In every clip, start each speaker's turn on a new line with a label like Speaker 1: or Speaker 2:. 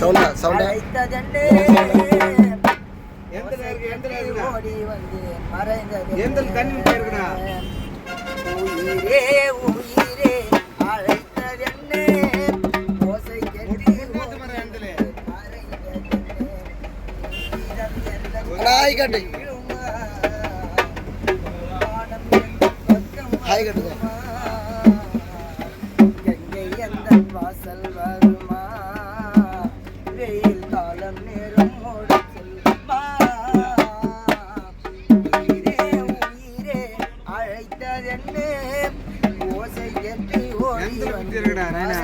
Speaker 1: அழைத்ததென்னே ஓடி வந்து மறைந்ததென்னே உயிரே உயிரே அழைத்ததென்னே ஓசை கேட்டு கங்கை எந்த வாசல் வருமா வெயில் காலம் நேரம் ஓட செல்லுமா உயிரே உயிரே அழைத்ததென்னே ஓசை கேட்டு ஓடி வந்ததென்னே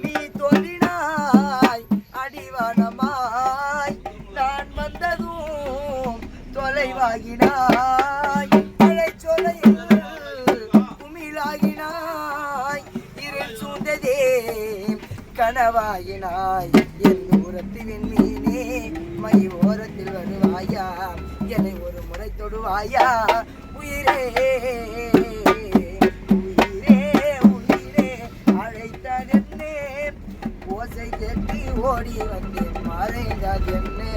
Speaker 1: நீ தோன்றினாய் அடிவானமாய் நான் வந்ததும் தொலைவாகினாய் அழைச்சொலையில் குமிழாகினாய் இருள் சூழ்ந்ததே கனவாகினாய் என் தூரத்தின் மீனே மை ஓரத்தில் வருவாயா என்னை ஒரு முறை தொடுவாயா உயிரே உயிரே உயிரே அழைத்ததென்னே ஓசை கேட்டு ஓடி வந்தேன் மறைந்ததென்னே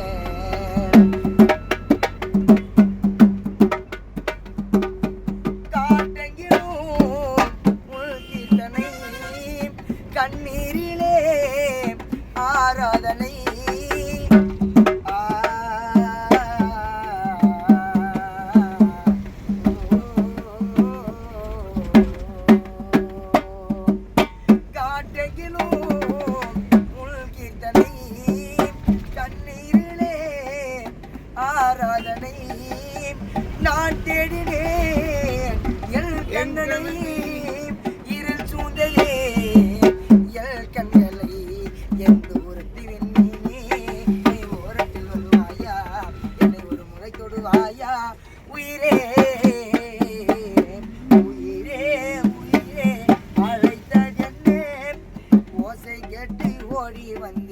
Speaker 1: கண்ணீரிலே ஆராதனை காட்டையிலும் கீர்த்தனை கண்ணீரிலே ஆராதனை நான் தேடினேன் என் கண்ணனை இருள் சூழ்ந்ததே கண்களை எந்த ஓரத்தில் ஓரத்தில் வருவாயா என்னை ஒரு முறை தொடுவாயா உயிரே உயிரே உயிரே அழைத்ததென்னே ஓசை கேட்டு ஓடி வந்த